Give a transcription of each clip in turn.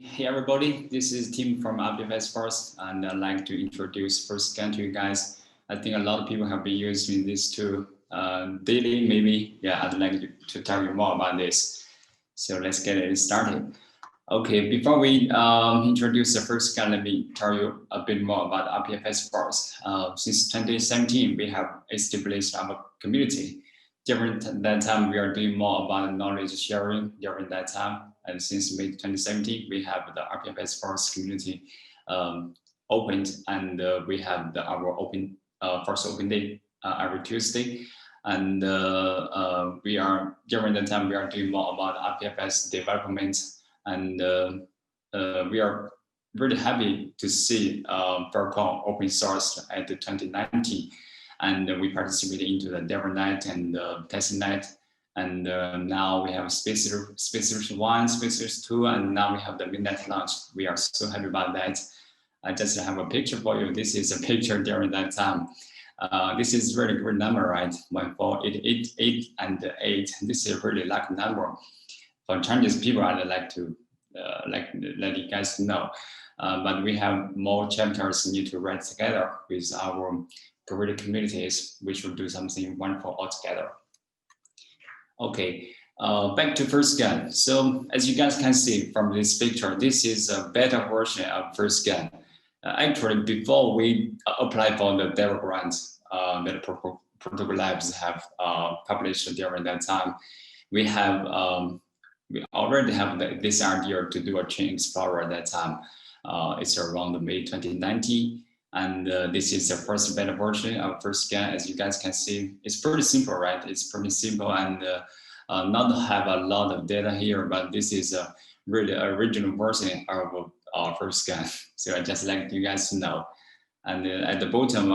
Hey everybody, this is Tim from RPFS First, and I'd like to introduce Filscan to you guys. I think a lot of people have been using this tool daily, maybe. Yeah, I'd like to tell you more about this. So let's get it started. Okay, before we introduce the Filscan, let me tell you a bit more about RPFS First. Since 2017, we have established our community. During that time, we are doing more about knowledge sharing during that time. And since May 2017, we have the RPFS First community opened, and we have our first open day every Tuesday. And we are during the time we are doing more about RPFS development, and we are really happy to see Filecoin open source at 2019, and we participated into the DevNet and testnet. And now we have Space 1, Space 2, and now we have the mainnet launch. We are so happy about that. I just have a picture for you. This is a picture during that time. This is really great number, right? 14888 and 8. This is a really lucky number. For Chinese people, I'd like to let you guys know. But we have more chapters need to write together with our curated communities. We should do something wonderful all together. Okay, back to Filscan. So as you guys can see from this picture, this is a beta version of Filscan. Actually, before we apply for the Dev grant that Protocol Labs have published during that time, we already have this idea to do a chain explorer at that time. It's around May 2019. And this is the first beta version of Filscan. As you guys can see, it's pretty simple, right? It's pretty simple and not have a lot of data here, but this is a really original version of Filscan. So I just like you guys to know. And at the bottom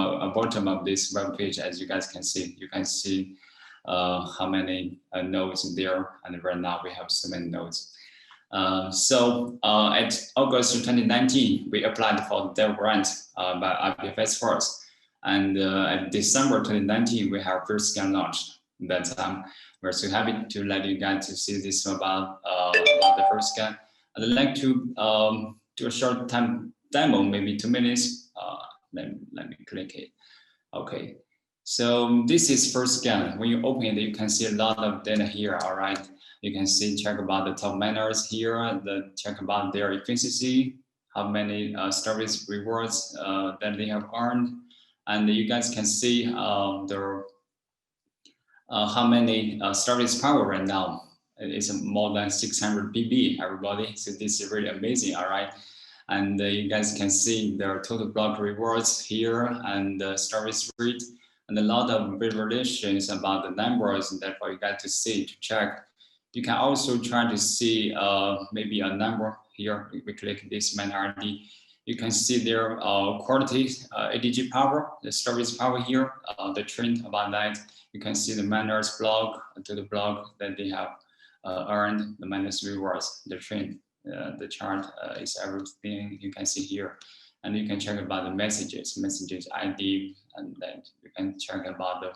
of this web page, as you guys can see, how many nodes there. And right now we have so many nodes. So at August 2019, we applied for the Dev grant by RPFS First. And at December 2019, we have Filscan launched. That time, we're so happy to let you guys to see this about the Filscan. I'd like to do a short time demo, maybe 2 minutes. Let me click it. Okay. So this is Filscan. When you open it, you can see a lot of data here. All right. You can see, check about the top miners here, check about their efficiency, how many service rewards that they have earned. And you guys can see how many service power right now. It's more than 600 BB, everybody. So this is really amazing, all right? And you guys can see their total block rewards here and the service rate, and a lot of visualizations about the numbers that for you guys to see, to check. You can also try to see maybe a number here. We click this main ID. You can see their quality, ADG power, the service power here, the trend about that. You can see the miners block to the block that they have earned, the miners rewards, the trend, the chart is everything you can see here. And you can check about the messages ID, and then you can check about the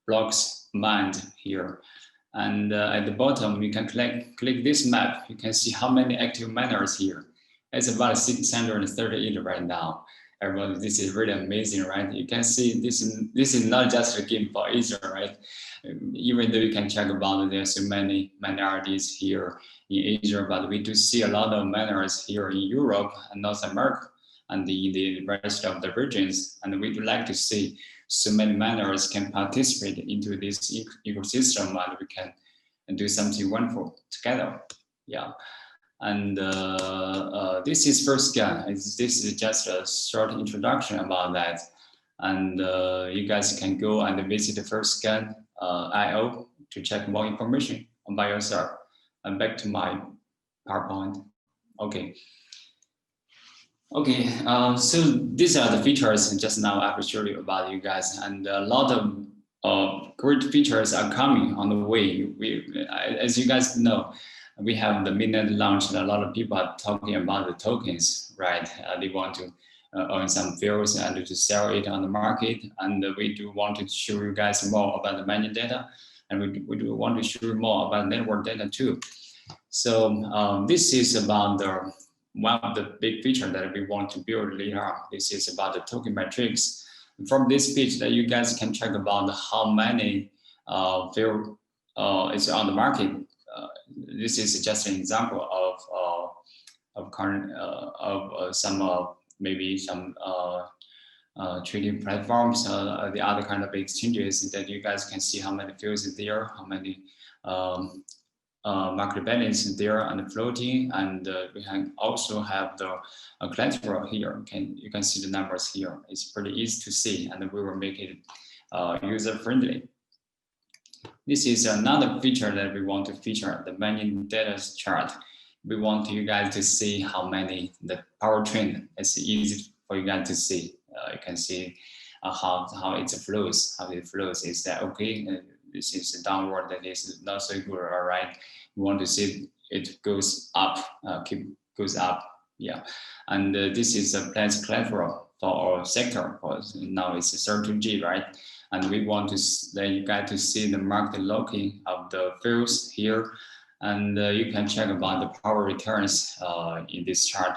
blocks mined here. And at the bottom, you can click this map. You can see how many active miners here. It's about 638 right now. Everybody, this is really amazing, right? You can see this is not just a game for Asia, right? Even though you can check about there's so many minorities here in Asia, but we do see a lot of miners here in Europe and North America and the rest of the regions. And we would like to see so many miners can participate into this ecosystem, and we can do something wonderful together. Yeah. And this is Filscan. This is just a short introduction about that. And you guys can go and visit the Filscan IO to check more information by yourself. And back to my PowerPoint. Okay. Okay, so these are the features just now I will show you about you guys, and a lot of great features are coming on the way. As you guys know, we have the mainnet launch, and a lot of people are talking about the tokens, right? They want to earn some fields and to sell it on the market, and we do want to show you guys more about the mining data, and we do want to show you more about network data too. So this is about the one of the big features that we want to build later on. This is about the token metrics. From this page that you guys can check about how many field is on the market. This is just an example of current some maybe some trading platforms, the other kind of exchanges that you guys can see how many fields is there, how many market balance there and floating, and we can also have the collateral here. You can see the numbers here. It's pretty easy to see, and we will make it user friendly. This is another feature that we want to feature, the mainnet data chart. We want you guys to see how many the power trend. It's easy for you guys to see. You can see how it flows. How it flows. Is that okay? This is a downward. That is not so good. All right. We want to see it goes up. Goes up. Yeah. And this is a planned collateral for our sector. Because now it's 13G, right? And we want to let you guys to see the market locking of the fields here. And you can check about the power returns in this chart,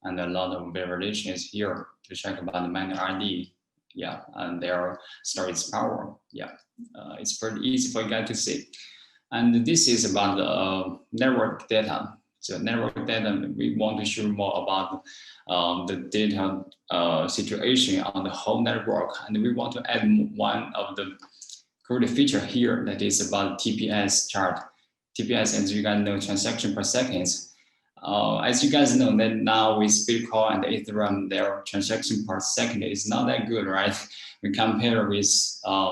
and a lot of variations here to check about the mainnet RD. Yeah, and their storage power. Yeah, it's pretty easy for you guys to see. And this is about the network data. So network data, we want to show more about the data situation on the whole network. And we want to add one of the cool feature here that is about TPS chart. TPS, as you guys know, transaction per second. As you guys know, that now with Bitcoin and Ethereum, their transaction per second is not that good, right? We compare with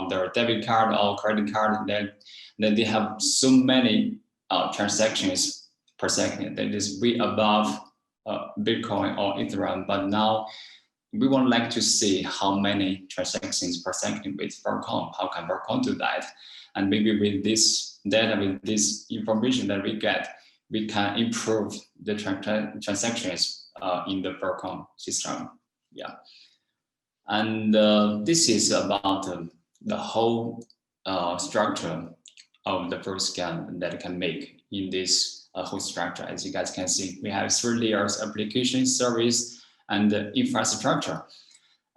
their debit card or credit card that they have so many transactions per second that is way above Bitcoin or Ethereum. But now we would like to see how many transactions per second with Filecoin. How can Filecoin do that? And maybe with this data, with this information that we get, we can improve the transactions in the Filecoin system. Yeah. And this is about the whole structure of the Filscan that can make in this whole structure. As you guys can see, we have 3 layers: application, service, and infrastructure.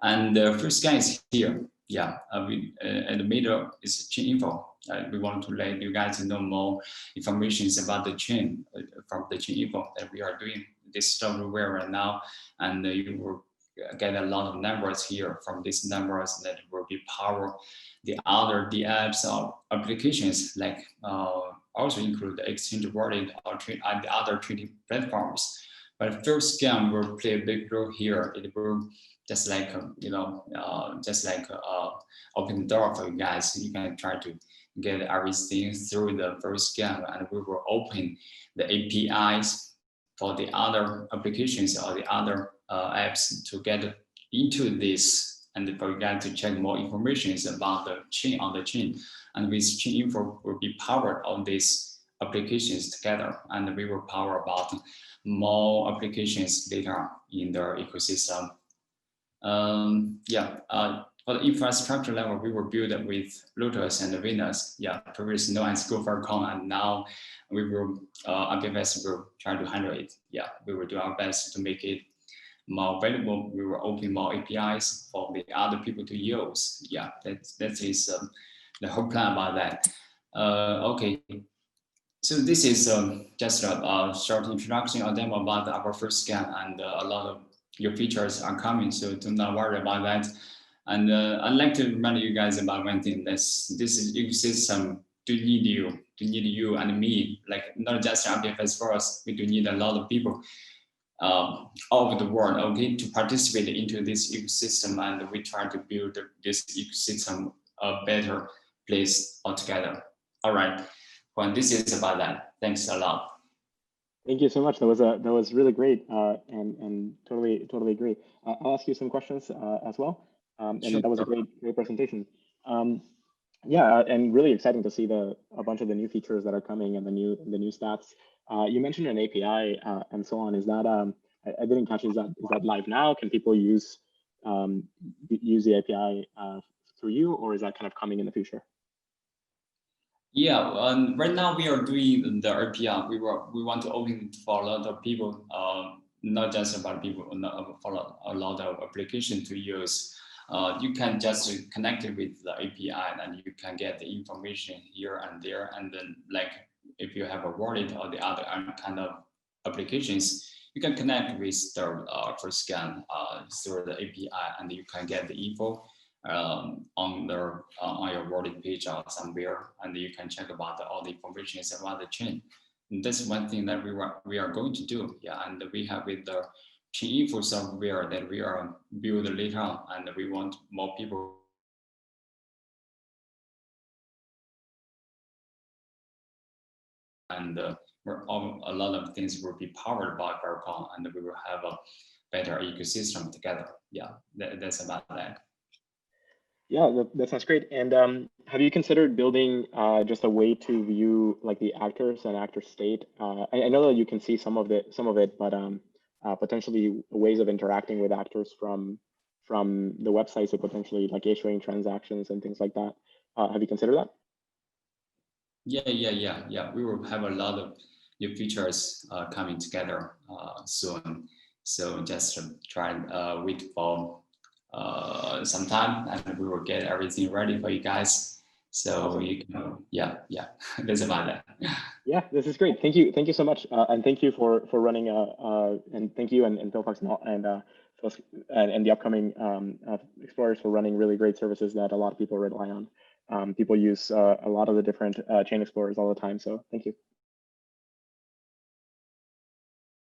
And the Filscan is here. Yeah, in the middle is chain info. We want to let you guys know more information about the chain from the chain info that we are doing this software right now, and you will get a lot of numbers here. From these numbers that will be power the other apps or applications, like also include the exchange wallet or the other trading platforms. But Filscan will play a big role here. It will just like open the door for you guys. You can try to get everything through the Filscan, and we will open the APIs for the other applications or the other apps to get into this, and for you guys to check more information about the chain on the chain. And with chain info will be powered on these applications together, and we will power about more applications later in their ecosystem. For the infrastructure level, we will build it with Lotus and Venus. Yeah, previously known as Filecoin, and now we will RBFS will try to handle it. Yeah, we will do our best to make it more available. We will open more APIs for the other people to use. Yeah, that is the whole plan about that. Okay, so this is just a short introduction or demo about our Filscan, and a lot of your features are coming, so do not worry about that. And I'd like to remind you guys about one thing. This is ecosystem to need you and me, like not just RBFS for us. We do need a lot of people all over the world, okay, to participate into this ecosystem, and we try to build this ecosystem a better place altogether. All right, well, this is about that. Thanks a lot. Thank you so much. That was really great, and totally agree. I'll ask you some questions as well. And sure. That was a great presentation. Yeah, and really exciting to see a bunch of the new features that are coming and the new stats. You mentioned an API and so on. Is that I didn't catch? Is that live now? Can people use the API through you, or is that kind of coming in the future? Yeah, right now we are doing the API. We want to open it for a lot of people not just about people, for a lot of applications to use. You can just connect it with the API and you can get the information here and there. And then like if you have a wallet or the other kind of applications, you can connect with the Filscan through the API and you can get the info on your wallet page or somewhere, and you can check about all the information about the chain. And that's one thing that we are going to do. Yeah, and we have with the chain info software that we are build later on, and we want more people. And a lot of things will be powered by Filecoin, and we will have a better ecosystem together. Yeah, that's about that. Yeah, that sounds great. And have you considered building just a way to view like the actors and actor state? I know that you can see some of it, but potentially ways of interacting with actors from the websites, so potentially like issuing transactions and things like that. Have you considered that? Yeah. We will have a lot of new features coming together soon. So just try and wait for some time, and we will get everything ready for you guys. So awesome. You can, yeah, that's about that. Yeah, this is great. Thank you so much, and thank you for running. And thank you and Philfox and the upcoming Explorers for running really great services that a lot of people rely on. People use a lot of the different chain explorers all the time. So thank you.